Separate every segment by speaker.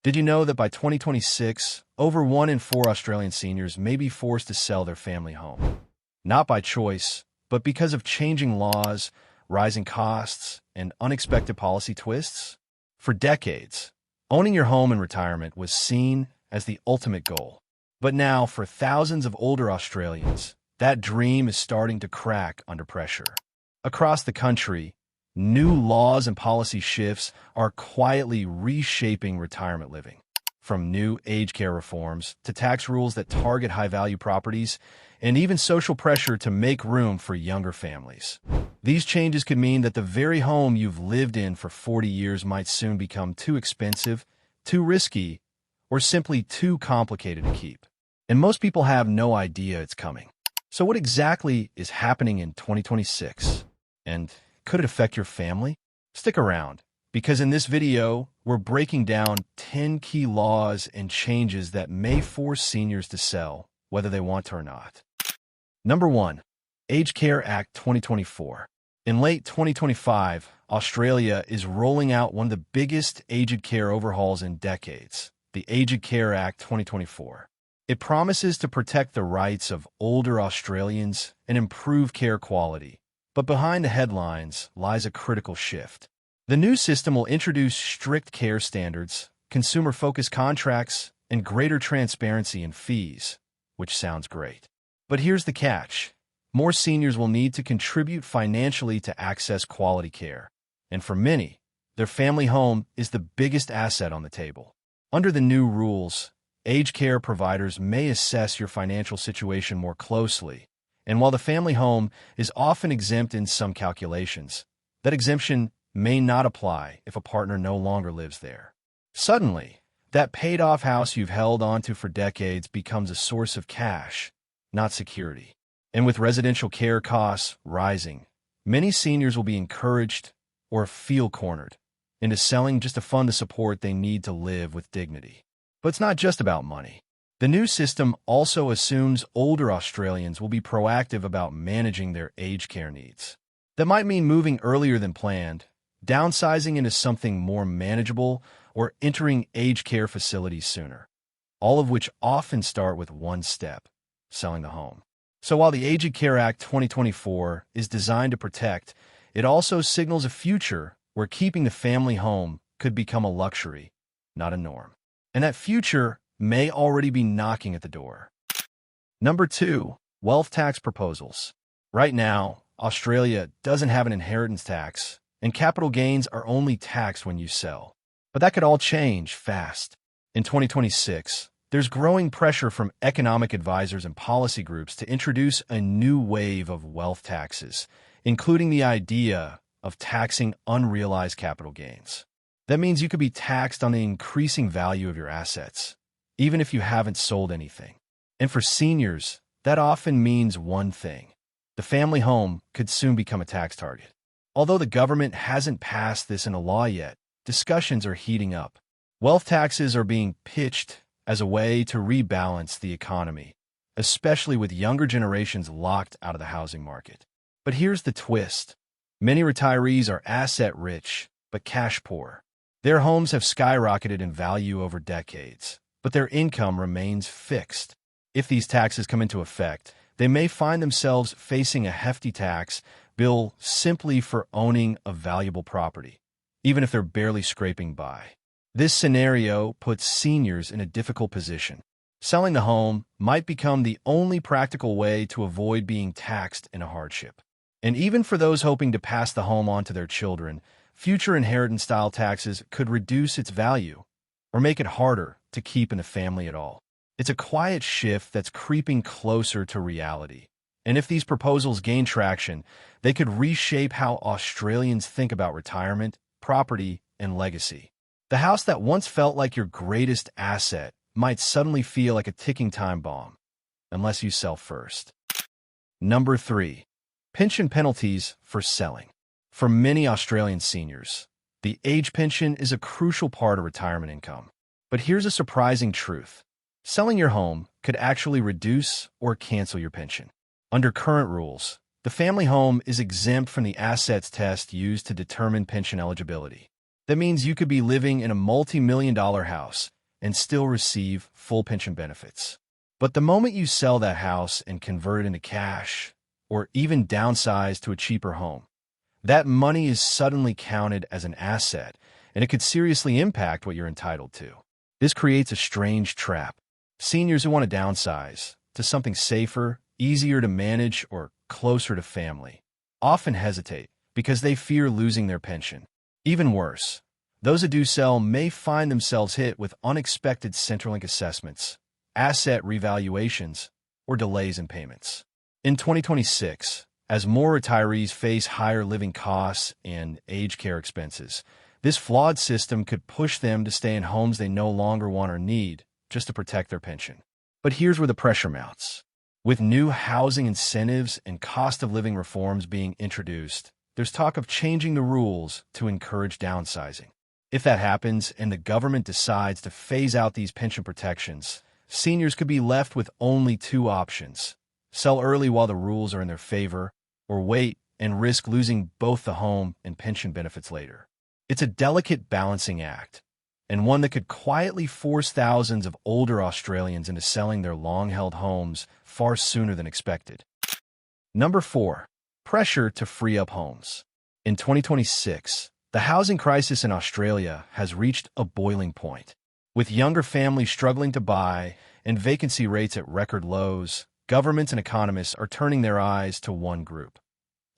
Speaker 1: Did you know that by 2026, over 1 in 4 Australian seniors may be forced to sell their family home? Not by choice, but because of changing laws, rising costs, and unexpected policy twists? For decades, owning your home in retirement was seen as the ultimate goal. But now, for thousands of older Australians, that dream is starting to crack under pressure. Across the country, new laws and policy shifts are quietly reshaping retirement living. From new aged care reforms to tax rules that target high-value properties, and even social pressure to make room for younger families. These changes could mean that the very home you've lived in for 40 years might soon become too expensive, too risky, or simply too complicated to keep. And most people have no idea it's coming. So what exactly is happening in 2026? And could it affect your family? Stick around, because in this video, we're breaking down 10 key laws and changes that may force seniors to sell, whether they want to or not. Number 1. Aged Care Act 2024. In late 2025, Australia is rolling out one of the biggest aged care overhauls in decades, the Aged Care Act 2024. It promises to protect the rights of older Australians and improve care quality. But behind the headlines lies a critical shift. The new system will introduce strict care standards, consumer-focused contracts, and greater transparency in fees, which sounds great. But here's the catch. More seniors will need to contribute financially to access quality care. And for many, their family home is the biggest asset on the table. Under the new rules, aged care providers may assess your financial situation more closely. And while the family home is often exempt in some calculations, that exemption may not apply if a partner no longer lives there. Suddenly, that paid-off house you've held onto for decades becomes a source of cash, not security. And with residential care costs rising, many seniors will be encouraged or feel cornered into selling just to fund the support they need to live with dignity. But it's not just about money. The new system also assumes older Australians will be proactive about managing their aged care needs. That might mean moving earlier than planned, downsizing into something more manageable, or entering aged care facilities sooner, all of which often start with one step: selling the home. So while the Aged Care Act 2024 is designed to protect, it also signals a future where keeping the family home could become a luxury, not a norm. And that future may already be knocking at the door. Number 2. Wealth tax proposals. Right now, Australia doesn't have an inheritance tax, and capital gains are only taxed when you sell. But that could all change fast. In 2026, there's growing pressure from economic advisors and policy groups to introduce a new wave of wealth taxes, including the idea of taxing unrealized capital gains. That means you could be taxed on the increasing value of your assets, even if you haven't sold anything. And for seniors, that often means one thing: the family home could soon become a tax target. Although the government hasn't passed this into law yet, discussions are heating up. Wealth taxes are being pitched as a way to rebalance the economy, especially with younger generations locked out of the housing market. But here's the twist. Many retirees are asset-rich, but cash-poor. Their homes have skyrocketed in value over decades, but their income remains fixed. If these taxes come into effect, they may find themselves facing a hefty tax bill simply for owning a valuable property, even if they're barely scraping by. This scenario puts seniors in a difficult position. Selling the home might become the only practical way to avoid being taxed in a hardship. And even for those hoping to pass the home on to their children, future inheritance-style taxes could reduce its value or make it harder to keep in the family at all. It's a quiet shift that's creeping closer to reality. And if these proposals gain traction, they could reshape how Australians think about retirement, property, and legacy. The house that once felt like your greatest asset might suddenly feel like a ticking time bomb, unless you sell first. Number 3. Pension penalties for selling. For many Australian seniors, the age pension is a crucial part of retirement income. But here's a surprising truth. Selling your home could actually reduce or cancel your pension. Under current rules, the family home is exempt from the assets test used to determine pension eligibility. That means you could be living in a multi-million-dollar house and still receive full pension benefits. But the moment you sell that house and convert it into cash, or even downsize to a cheaper home, that money is suddenly counted as an asset, and it could seriously impact what you're entitled to. This creates a strange trap. Seniors who want to downsize to something safer, easier to manage, or closer to family often hesitate because they fear losing their pension. Even worse, those who do sell may find themselves hit with unexpected Centrelink assessments, asset revaluations, or delays in payments. In 2026, as more retirees face higher living costs and aged care expenses, this flawed system could push them to stay in homes they no longer want or need just to protect their pension. But here's where the pressure mounts. With new housing incentives and cost of living reforms being introduced, there's talk of changing the rules to encourage downsizing. If that happens and the government decides to phase out these pension protections, seniors could be left with only two options: sell early while the rules are in their favor, or wait and risk losing both the home and pension benefits later. It's a delicate balancing act, and one that could quietly force thousands of older Australians into selling their long-held homes far sooner than expected. Number 4. Pressure to free up homes. In 2026, the housing crisis in Australia has reached a boiling point. With younger families struggling to buy and vacancy rates at record lows, governments and economists are turning their eyes to one group: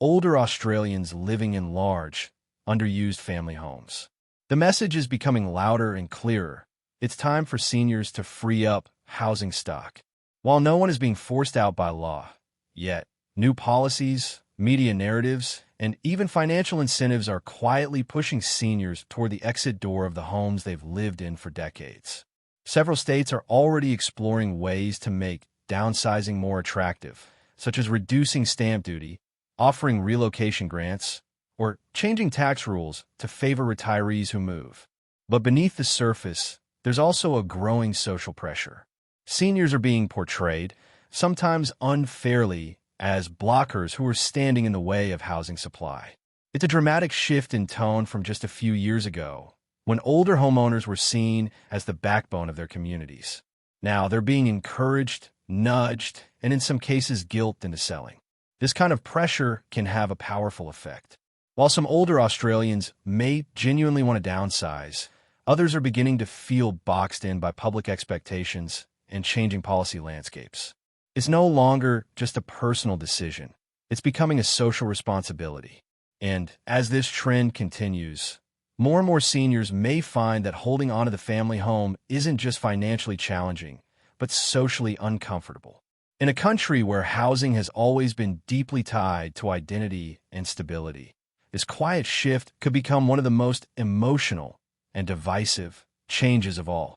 Speaker 1: older Australians living in large, underused family homes. The message is becoming louder and clearer. It's time for seniors to free up housing stock. While no one is being forced out by law yet, new policies, media narratives, and even financial incentives are quietly pushing seniors toward the exit door of the homes they've lived in for decades. Several states are already exploring ways to make downsizing more attractive, such as reducing stamp duty, offering relocation grants, or changing tax rules to favor retirees who move. But beneath the surface, there's also a growing social pressure. Seniors are being portrayed, sometimes unfairly, as blockers who are standing in the way of housing supply. It's a dramatic shift in tone from just a few years ago, when older homeowners were seen as the backbone of their communities. Now they're being encouraged, nudged, and in some cases guilted into selling. This kind of pressure can have a powerful effect. While some older Australians may genuinely want to downsize, others are beginning to feel boxed in by public expectations and changing policy landscapes. It's no longer just a personal decision. It's becoming a social responsibility. And as this trend continues, more and more seniors may find that holding on to the family home isn't just financially challenging, but socially uncomfortable. In a country where housing has always been deeply tied to identity and stability, this quiet shift could become one of the most emotional and divisive changes of all.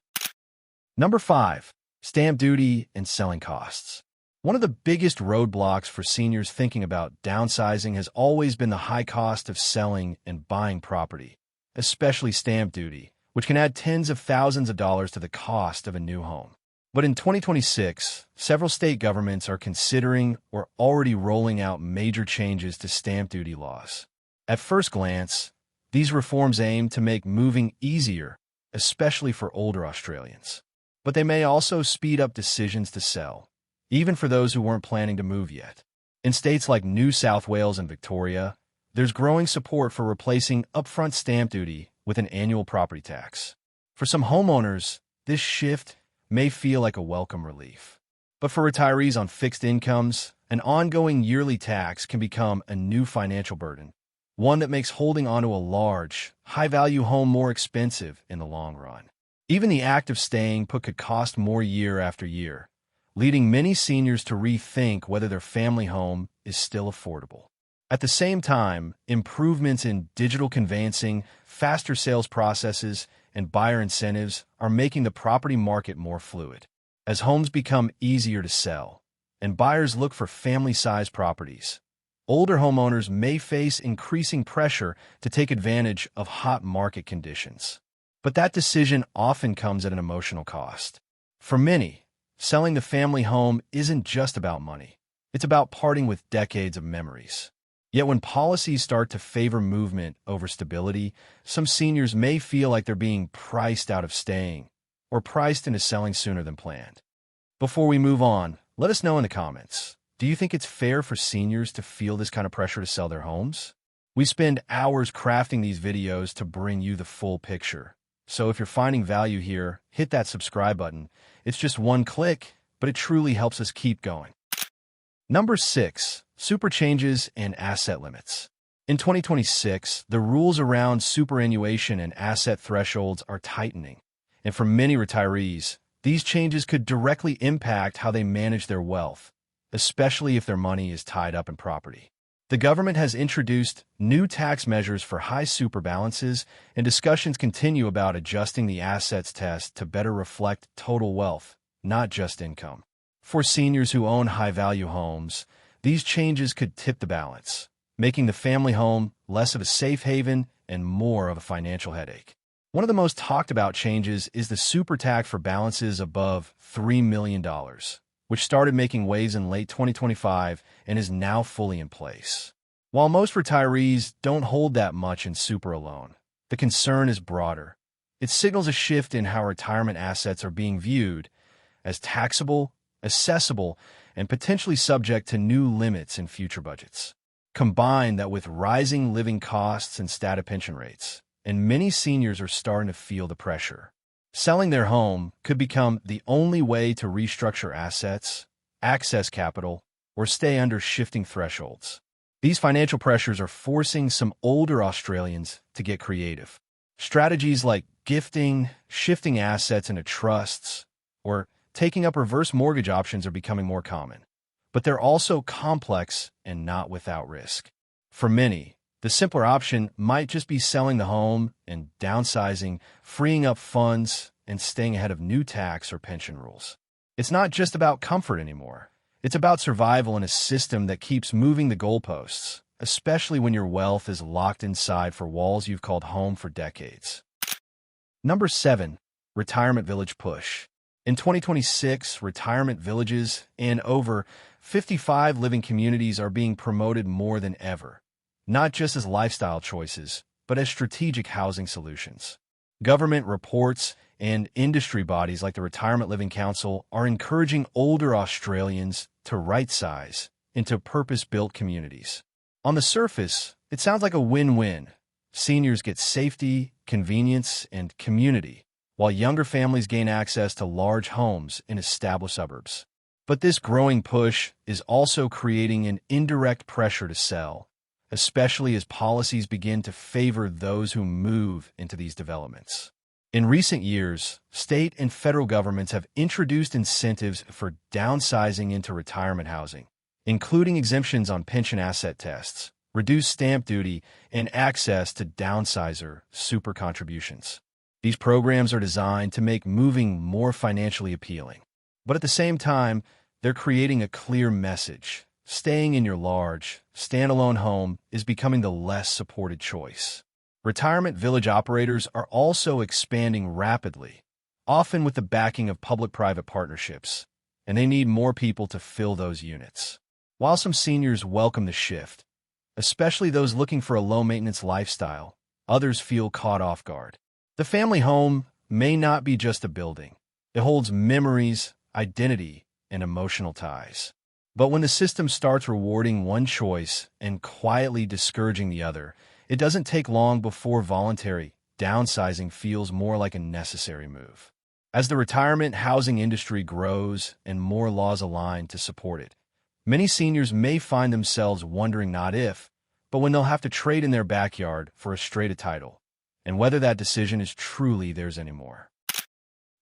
Speaker 1: Number 5. Stamp duty and selling costs. One of the biggest roadblocks for seniors thinking about downsizing has always been the high cost of selling and buying property, especially stamp duty, which can add tens of thousands of dollars to the cost of a new home. But in 2026, several state governments are considering or already rolling out major changes to stamp duty laws. At first glance, these reforms aim to make moving easier, especially for older Australians. But they may also speed up decisions to sell, even for those who weren't planning to move yet. In states like New South Wales and Victoria, there's growing support for replacing upfront stamp duty with an annual property tax. For some homeowners, this shift may feel like a welcome relief. But for retirees on fixed incomes, an ongoing yearly tax can become a new financial burden, one that makes holding onto a large, high-value home more expensive in the long run. Even the act of staying put could cost more year after year, leading many seniors to rethink whether their family home is still affordable. At the same time, improvements in digital conveyancing, faster sales processes, and buyer incentives are making the property market more fluid. As homes become easier to sell, and buyers look for family-sized properties, older homeowners may face increasing pressure to take advantage of hot market conditions. But that decision often comes at an emotional cost. For many, selling the family home isn't just about money. It's about parting with decades of memories. Yet when policies start to favor movement over stability, some seniors may feel like they're being priced out of staying or priced into selling sooner than planned. Before we move on, let us know in the comments. Do you think it's fair for seniors to feel this kind of pressure to sell their homes? We spend hours crafting these videos to bring you the full picture. So if you're finding value here, hit that subscribe button. It's just one click, but it truly helps us keep going. Number 6. Super changes and asset limits. In 2026, the rules around superannuation and asset thresholds are tightening. And for many retirees, these changes could directly impact how they manage their wealth, especially if their money is tied up in property. The government has introduced new tax measures for high super balances, and discussions continue about adjusting the assets test to better reflect total wealth, not just income. For seniors who own high-value homes, these changes could tip the balance, making the family home less of a safe haven and more of a financial headache. One of the most talked about changes is the super tax for balances above $3 million, which started making waves in late 2025 and is now fully in place. While most retirees don't hold that much in super alone, the concern is broader. It signals a shift in how retirement assets are being viewed as taxable, accessible, and potentially subject to new limits in future budgets. Combine that with rising living costs and static pension rates, and many seniors are starting to feel the pressure. Selling their home could become the only way to restructure assets, access capital, or stay under shifting thresholds. These financial pressures are forcing some older Australians to get creative. Strategies like gifting, shifting assets into trusts, or taking up reverse mortgage options are becoming more common. But they're also complex and not without risk. For many, the simpler option might just be selling the home and downsizing, freeing up funds, and staying ahead of new tax or pension rules. It's not just about comfort anymore. It's about survival in a system that keeps moving the goalposts, especially when your wealth is locked inside four walls you've called home for decades. Number 7. Retirement Village Push. In 2026, retirement villages and over 55 living communities are being promoted more than ever, not just as lifestyle choices, but as strategic housing solutions. Government reports and industry bodies like the Retirement Living Council are encouraging older Australians to right-size into purpose-built communities. On the surface, it sounds like a win-win. Seniors get safety, convenience, and community, while younger families gain access to large homes in established suburbs. But this growing push is also creating an indirect pressure to sell, especially as policies begin to favor those who move into these developments. In recent years, state and federal governments have introduced incentives for downsizing into retirement housing, including exemptions on pension asset tests, reduced stamp duty, and access to downsizer super contributions. These programs are designed to make moving more financially appealing. But at the same time, they're creating a clear message. Staying in your large, standalone home is becoming the less supported choice. Retirement village operators are also expanding rapidly, often with the backing of public-private partnerships, and they need more people to fill those units. While some seniors welcome the shift, especially those looking for a low-maintenance lifestyle, others feel caught off guard. The family home may not be just a building. It holds memories, identity, and emotional ties. But when the system starts rewarding one choice and quietly discouraging the other, it doesn't take long before voluntary downsizing feels more like a necessary move. As the retirement housing industry grows and more laws align to support it, many seniors may find themselves wondering not if, but when they'll have to trade in their backyard for a straight title, and whether that decision is truly theirs anymore.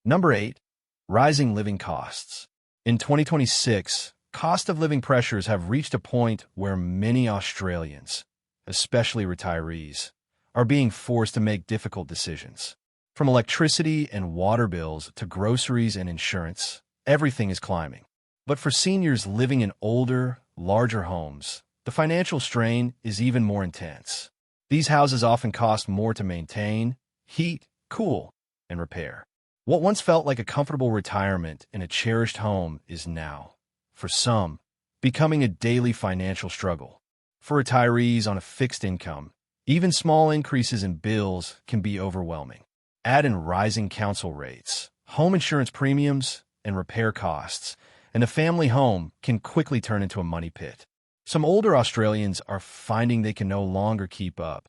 Speaker 1: Number 8. Rising living costs. In 2026, cost of living pressures have reached a point where many Australians, especially retirees, are being forced to make difficult decisions. From electricity and water bills to groceries and insurance, everything is climbing. But for seniors living in older, larger homes, the financial strain is even more intense. These houses often cost more to maintain, heat, cool, and repair. What once felt like a comfortable retirement in a cherished home is now, for some, becoming a daily financial struggle. For retirees on a fixed income, even small increases in bills can be overwhelming. Add in rising council rates, home insurance premiums, and repair costs, and the family home can quickly turn into a money pit. Some older Australians are finding they can no longer keep up,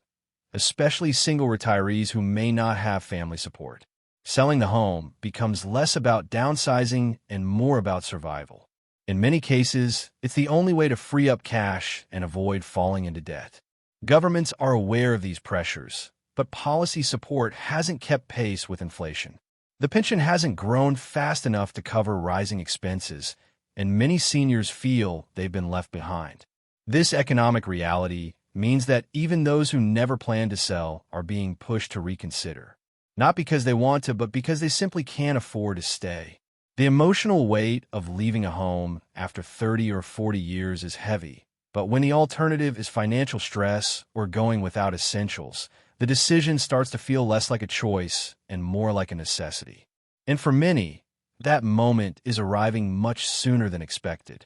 Speaker 1: especially single retirees who may not have family support. Selling the home becomes less about downsizing and more about survival. In many cases, it's the only way to free up cash and avoid falling into debt. Governments are aware of these pressures, but policy support hasn't kept pace with inflation. The pension hasn't grown fast enough to cover rising expenses, and many seniors feel they've been left behind. This economic reality means that even those who never planned to sell are being pushed to reconsider. Not because they want to, but because they simply can't afford to stay. The emotional weight of leaving a home after 30 or 40 years is heavy, but when the alternative is financial stress or going without essentials, the decision starts to feel less like a choice and more like a necessity. And for many, that moment is arriving much sooner than expected.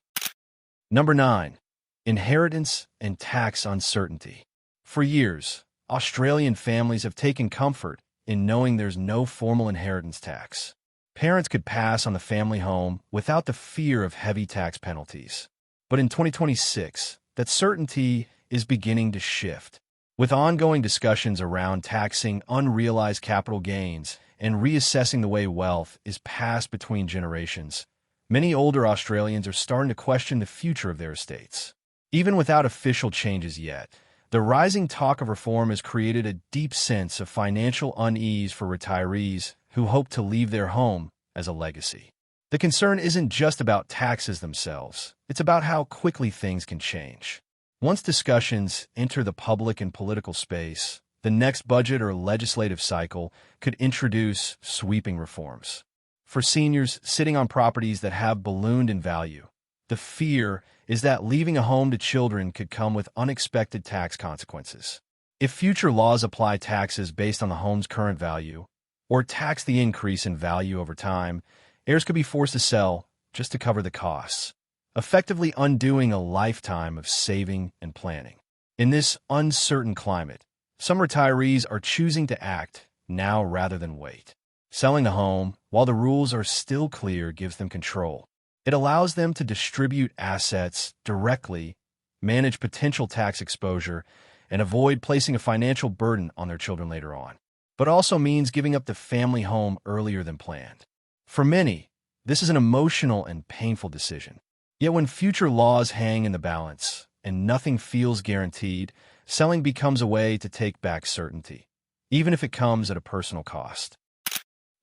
Speaker 1: Number 9. Inheritance and tax uncertainty. For years, Australian families have taken comfort in knowing there's no formal inheritance tax. Parents could pass on the family home without the fear of heavy tax penalties. But in 2026, that certainty is beginning to shift. With ongoing discussions around taxing unrealized capital gains and reassessing the way wealth is passed between generations, many older Australians are starting to question the future of their estates. Even without official changes yet, the rising talk of reform has created a deep sense of financial unease for retirees who hope to leave their home as a legacy. The concern isn't just about taxes themselves, it's about how quickly things can change. Once discussions enter the public and political space, the next budget or legislative cycle could introduce sweeping reforms. For seniors sitting on properties that have ballooned in value, the fear is that leaving a home to children could come with unexpected tax consequences. If future laws apply taxes based on the home's current value, or tax the increase in value over time, heirs could be forced to sell just to cover the costs, effectively undoing a lifetime of saving and planning. In this uncertain climate, some retirees are choosing to act now rather than wait. Selling the home, while the rules are still clear, gives them control. It allows them to distribute assets directly, manage potential tax exposure, and avoid placing a financial burden on their children later on. But also means giving up the family home earlier than planned. For many, this is an emotional and painful decision. Yet when future laws hang in the balance and nothing feels guaranteed, selling becomes a way to take back certainty, even if it comes at a personal cost.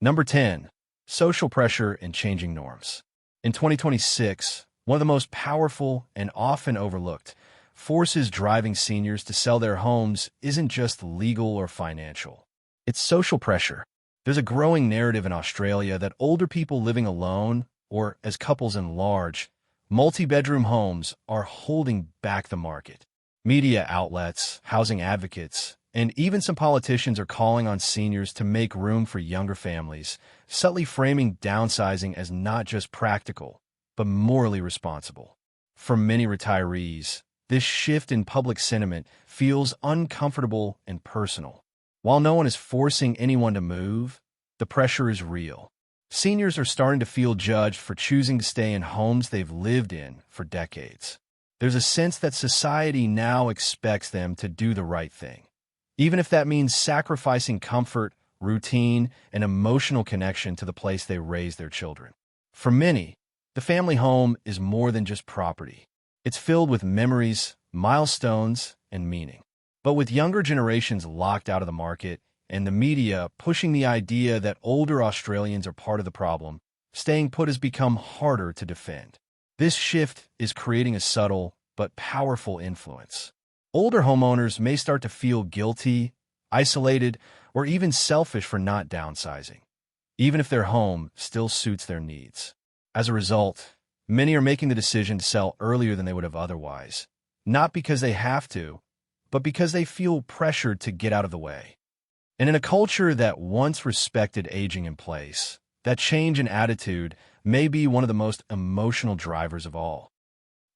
Speaker 1: Number 10. Social pressure and changing norms. In 2026, one of the most powerful and often overlooked forces driving seniors to sell their homes isn't just legal or financial. It's social pressure. There's a growing narrative in Australia that older people living alone, or as couples in large, multi-bedroom homes are holding back the market. Media outlets, housing advocates, and even some politicians are calling on seniors to make room for younger families, subtly framing downsizing as not just practical, but morally responsible. For many retirees, this shift in public sentiment feels uncomfortable and personal. While no one is forcing anyone to move, the pressure is real. Seniors are starting to feel judged for choosing to stay in homes they've lived in for decades. There's a sense that society now expects them to do the right thing, even if that means sacrificing comfort, routine, and emotional connection to the place they raise their children. For many, the family home is more than just property. It's filled with memories, milestones, and meaning. But with younger generations locked out of the market and the media pushing the idea that older Australians are part of the problem, staying put has become harder to defend. This shift is creating a subtle but powerful influence. Older homeowners may start to feel guilty, isolated, or even selfish for not downsizing, even if their home still suits their needs. As a result, many are making the decision to sell earlier than they would have otherwise, not because they have to, but because they feel pressured to get out of the way. And in a culture that once respected aging in place, that change in attitude may be one of the most emotional drivers of all.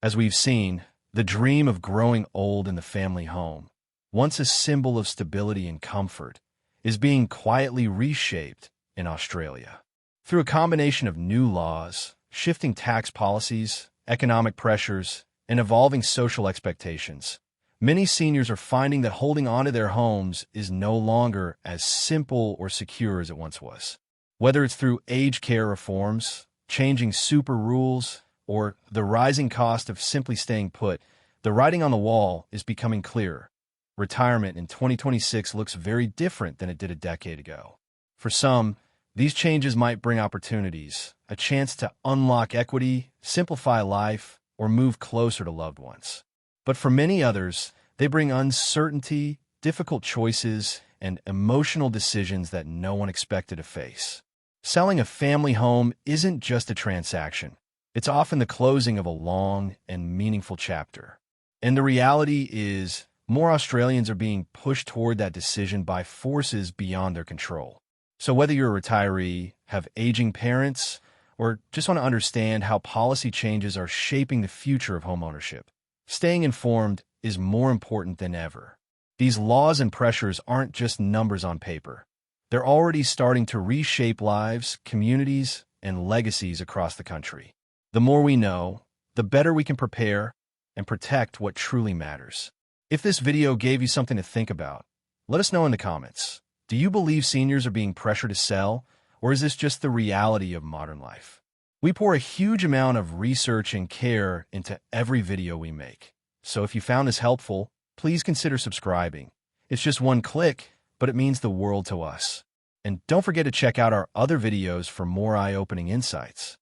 Speaker 1: As we've seen, The dream of growing old in the family home, once a symbol of stability and comfort, is being quietly reshaped in Australia. Through a combination of new laws, shifting tax policies, economic pressures, and evolving social expectations, many seniors are finding that holding on to their homes is no longer as simple or secure as it once was. Whether it's through aged care reforms, changing super rules, or the rising cost of simply staying put, the writing on the wall is becoming clearer. Retirement in 2026 looks very different than it did a decade ago. For some, these changes might bring opportunities, a chance to unlock equity, simplify life, or move closer to loved ones. But for many others, they bring uncertainty, difficult choices, and emotional decisions that no one expected to face. Selling a family home isn't just a transaction. It's often the closing of a long and meaningful chapter. And the reality is, more Australians are being pushed toward that decision by forces beyond their control. So whether you're a retiree, have aging parents, or just want to understand how policy changes are shaping the future of homeownership, staying informed is more important than ever. These laws and pressures aren't just numbers on paper. They're already starting to reshape lives, communities, and legacies across the country. The more we know, the better we can prepare and protect what truly matters. If this video gave you something to think about, let us know in the comments. Do you believe seniors are being pressured to sell, or is this just the reality of modern life? We pour a huge amount of research and care into every video we make. So if you found this helpful, please consider subscribing. It's just one click, but it means the world to us. And don't forget to check out our other videos for more eye-opening insights.